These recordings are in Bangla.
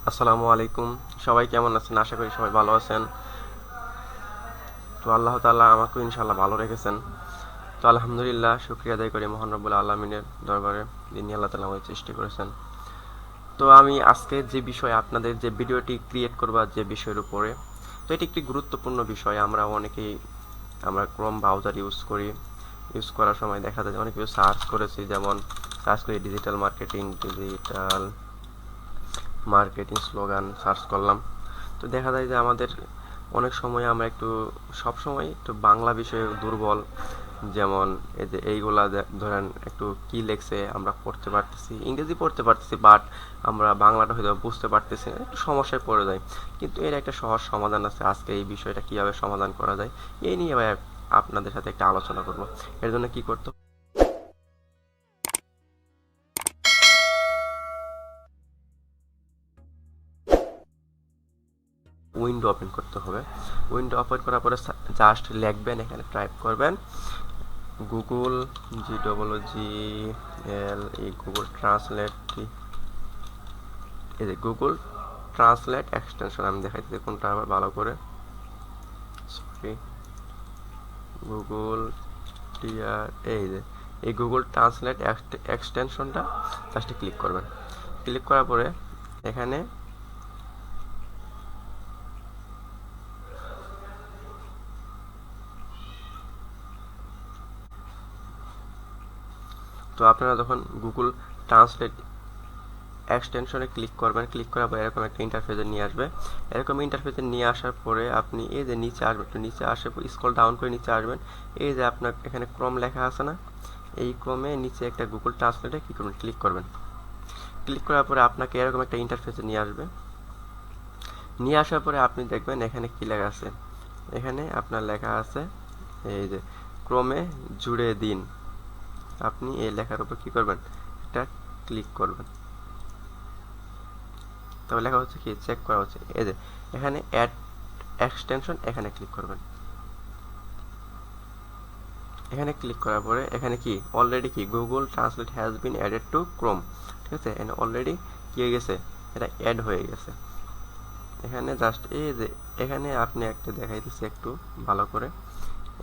আসসালামু আলাইকুম। সবাই কেমন আছেন? আশা করি সবাই ভালো আছেন। তো আল্লাহ তাআলা আমাকে ইনশাআল্লাহ ভালো রেখেছেন। তো আলহামদুলিল্লাহ, শুকরিয়া আদায় করি মহান রব্বুল আলামিনের দরবারে, যিনি আল্লাহ তাআলা আমাকে সৃষ্টি করেছেন। তো আমি আজকে যে বিষয় আপনাদের যে ভিডিওটি ক্রিয়েট করবার যে বিষয়ের উপরে, তো এটি একটি গুরুত্বপূর্ণ বিষয়। আমরা ক্রোম ব্রাউজার ইউজ করার সময় দেখা যায় অনেক কিছু সার্চ করেছি, যেমন সার্চ করি ডিজিটাল মার্কেটিং স্লোগান সার্চ করলাম। তো দেখা যায় যে আমাদের অনেক সময় আমরা সব সময় একটু বাংলা বিষয়ে দুর্বল। যেমন এই যে এইগুলা ধরেন একটু কি লেখছে আমরা পড়তে পারতেছি, ইংরেজি পড়তে পারতেছি, বাট আমরা বাংলাটা হয়তো বুঝতে পারতেছি না, একটু সমস্যায় পড়ে যায়। কিন্তু এর একটা সহজ সমাধান আছে। আজকে এই বিষয়টা কিভাবে সমাধান করা যায় এই নিয়ে ভাই আপনাদের সাথে একটা আলোচনা করব। এর জন্য কি করতে উইন্ডো ওপেন করতে হবে। উইন্ডো ওপেন করার পরে জাস্ট লিখবেন, এখানে টাইপ করবেন গুগল, গুগল ট্রান্সলেট। এই যে গুগল ট্রান্সলেট এক্সটেনশন, আমি দেখাইতে কোনটা আবার ভালো করে, সরি, গুগল টিআর, এই যে এই গুগল ট্রান্সলেট এক্সটেনশনটা জাস্ট ক্লিক করবেন। ক্লিক করার পরে এখানে তো আপনারা যখন গুগল ট্রান্সলেট এক্সটেনশনে ক্লিক করবেন, ক্লিক করার পর এরকম একটা ইন্টারফেসে নিয়ে আসবে। এরকম ইন্টারফেসে নিয়ে আসার পরে আপনি এই যে নিচে আসবেন, একটু নিচে আসে স্ক্রল ডাউন করে নিচে আসবেন। এই যে আপনার এখানে ক্রোম লেখা আছে না, এই ক্রোমে নিচে একটা গুগল ট্রান্সলেটে কি করবেন, ক্লিক করবেন। ক্লিক করার পরে আপনাকে এরকম একটা ইন্টারফেসে নিয়ে আসবে। নিয়ে আসার পরে আপনি দেখবেন এখানে কি লেখা আছে। এখানে আপনার লেখা আছে এই যে ক্রোমে জুড়ে দিন। আপনি এই লেখার উপর কি করবেন, একটা ক্লিক করবেন। তবে লেখা হচ্ছে কি, চেক করা হচ্ছে। এই যে এখানে অ্যাড এক্সটেনশন, এখানে ক্লিক করবেন। এখানে ক্লিক করার পরে এখানে কি অলরেডি কি Google translate has been added to Chrome, ঠিক আছে। এখানে অলরেডি কি হয়ে গেছে, এটা অ্যাড হয়ে গেছে। এখানে জাস্ট এই যে এখানে আপনি একটা দেখাইতেছি একটু ভালো করে।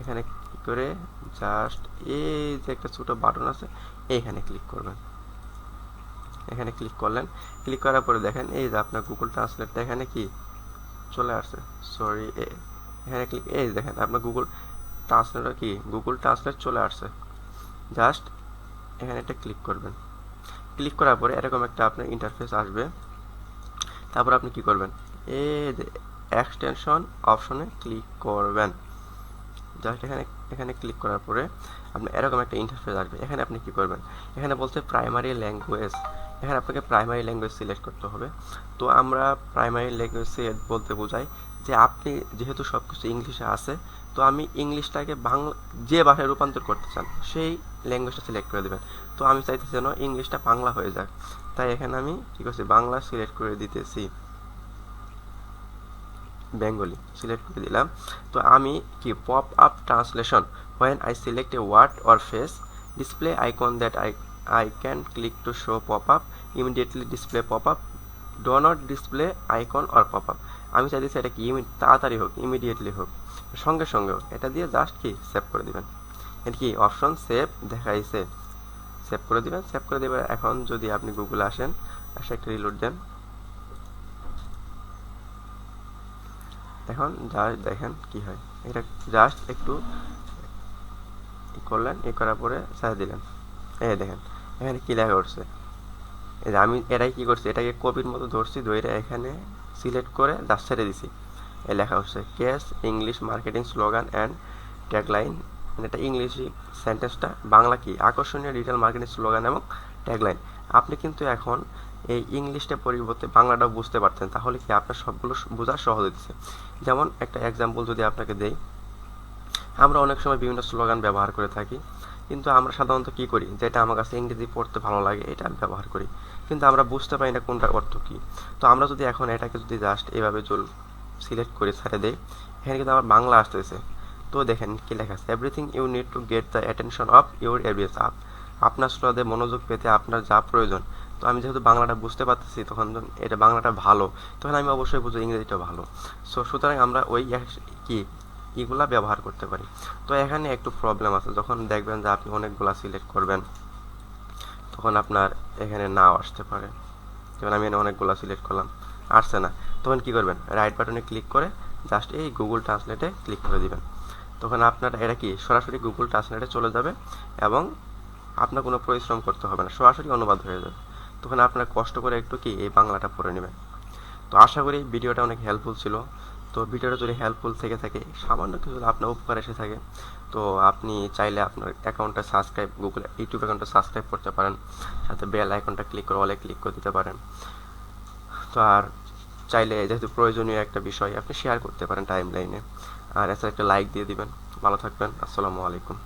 এখানে কি করে জাস্ট এই যে একটা ছোট বাটন আছে, এইখানে ক্লিক করবেন। এখানে ক্লিক করলেন, ক্লিক করার পরে দেখেন এই যে আপনার গুগল ট্রান্সলেটটা এখানে কি চলে আসছে। সরি, এখানে ক্লিক, এই দেখেন আপনার গুগল ট্রান্সলেট চলে আসছে। জাস্ট এখানে একটা ক্লিক করবেন। ক্লিক করার পরে এরকম একটা আপনার ইন্টারফেস আসবে। তারপর আপনি কি করবেন, এই যে এক্সটেনশন অপশনে ক্লিক করবেন। জাস্ট এখানে ক্লিক করার পরে আপনার এরকম একটা ইন্টারফেস আসবে। এখানে আপনি কি করবেন, এখানে বলছে প্রাইমারি ল্যাঙ্গুয়েজ। এখানে আপনাকে প্রাইমারি ল্যাঙ্গুয়েজ সিলেক্ট করতে হবে। তো আমরা প্রাইমারি ল্যাঙ্গুয়েজ বলতে বোঝাই যে আপনি যেহেতু সব কিছু ইংলিশে আছে, তো আমি ইংলিশটাকে বাংলা যে ভাষায় রূপান্তর করতে চান সেই ল্যাঙ্গুয়েজটা সিলেক্ট করে দেবেন। তো আমি চাইতেছি যেন ইংলিশটা বাংলা হয়ে যাক, তাই এখানে আমি কি করছি, বাংলা সিলেক্ট করে দিতেছি, বেঙ্গলি সিলেক্ট করে দিলাম। তো আমি কি pop up translation, when I select a word or phrase, display icon that I can click to show pop up, immediately display pop up, do not display icon or pop up। আমি চাইতেছি এটা কি তাড়াতাড়ি হোক, ইমিডিয়েটলি হোক, সঙ্গে সঙ্গে হোক। এটা দিয়ে জাস্ট কি সেভ করে দিবেন। এটা কি অপশন সেভ দেখাইছে, সেভ করে দিবেন। সেভ করে দিবেন। এখন যদি আপনি গুগলে আসেন, আসে একটা রিলোড দেন। এখন জাস্ট দেখেন কি হয়। এটা জাস্ট একটু করলেন, করার পরে ছেড়ে দিলেন। এই দেখেন এখানে কি লেখা উঠছে। এই যে আমি এটাই কি করছি, এটাকে কপির মতো ধরছি, ধরে এখানে সিলেক্ট করে জাস্ট ছেড়ে দিছি। এই লেখা হচ্ছে case English marketing slogan and tagline. এটা ইংলিশই সেন্টেন্সটা, বাংলা কি আকর্ষণীয় ডিজিটাল মার্কেটিং স্লোগান এবং ট্যাগলাইন। আপনি কিন্তু এখন এই ইংলিশটা পরিবর্তে বাংলাটাও বুঝতে পারতেন, তাহলে কি আপনার সবগুলো বোঝা সহজ হচ্ছে। যেমন একটা এক্সাম্পল যদি আপনাকে দেই, আমরা অনেক সময় বিভিন্ন স্লোগান ব্যবহার করে থাকি, কিন্তু আমরা সাধারণত কী করি, যেটা আমার কাছে ইংরেজি পড়তে ভালো লাগে এটা আমি ব্যবহার করি, কিন্তু আমরা বুঝতে পারি না কোনটার অর্থ কী। তো আমরা যদি এখন এটাকে যদি জাস্ট এভাবে সিলেক্ট করে ছেড়ে দেই, এখানে কিন্তু আমার বাংলা আসতেছে। তো দেখেন কি লেখা আছে, everything you need to get the attention of your এভিএস আপ। আপনার শ্রোতাদের মনোযোগ পেতে আপনার যা প্রয়োজন তো আমি যেহেতু বাংলাটা বুঝতে পারতেছি, তখন এটা বাংলাটা ভালো, তখন আমি অবশ্যই বুঝবো ইংরেজিটা ভালো। সুতরাং আমরা ওই কি এগুলা ব্যবহার করতে পারি। তো এখানে একটু প্রবলেম আছে, যখন দেখবেন যে আপনি অনেকগুলা সিলেক্ট করবেন তখন আপনার এখানে নাও আসতে পারে। যেমন আমি এখানে অনেকগুলো সিলেক্ট করলাম, আসছে না, তখন কি করবেন, রাইট বাটনে ক্লিক করে জাস্ট এই গুগল ট্রান্সলেটে ক্লিক করে দিবেন। তখন আপনার এটা কি সরাসরি গুগল ট্রান্সলেটে চলে যাবে এবং আপনার কোনো পরিশ্রম করতে হবে না, সরাসরি অনুবাদ হয়ে যাবে। তখন আপনার কষ্ট করে একটু কি এই বাংলাটা পড়ে নেবেন। তো আশা করি ভিডিওটা অনেক হেল্পফুল ছিল। তো ভিডিওটা যদি হেল্পফুল থেকে থাকে, সামান্য কিছু যদি আপনার উপকার এসে থাকে, তো আপনি চাইলে আপনার অ্যাকাউন্টটা সাবস্ক্রাইব, গুগল ইউটিউব অ্যাকাউন্টটা সাবস্ক্রাইব করতে পারেন, সাথে বেল আইকনটা ক্লিক করে অলে ক্লিক করে দিতে পারেন। তো আর চাইলে যেহেতু প্রয়োজনীয় একটা বিষয়, আপনি শেয়ার করতে পারেন টাইম লাইনে, আর এছাড়া একটা লাইক দিয়ে দিবেন। ভালো থাকবেন, আসসালামু আলাইকুম।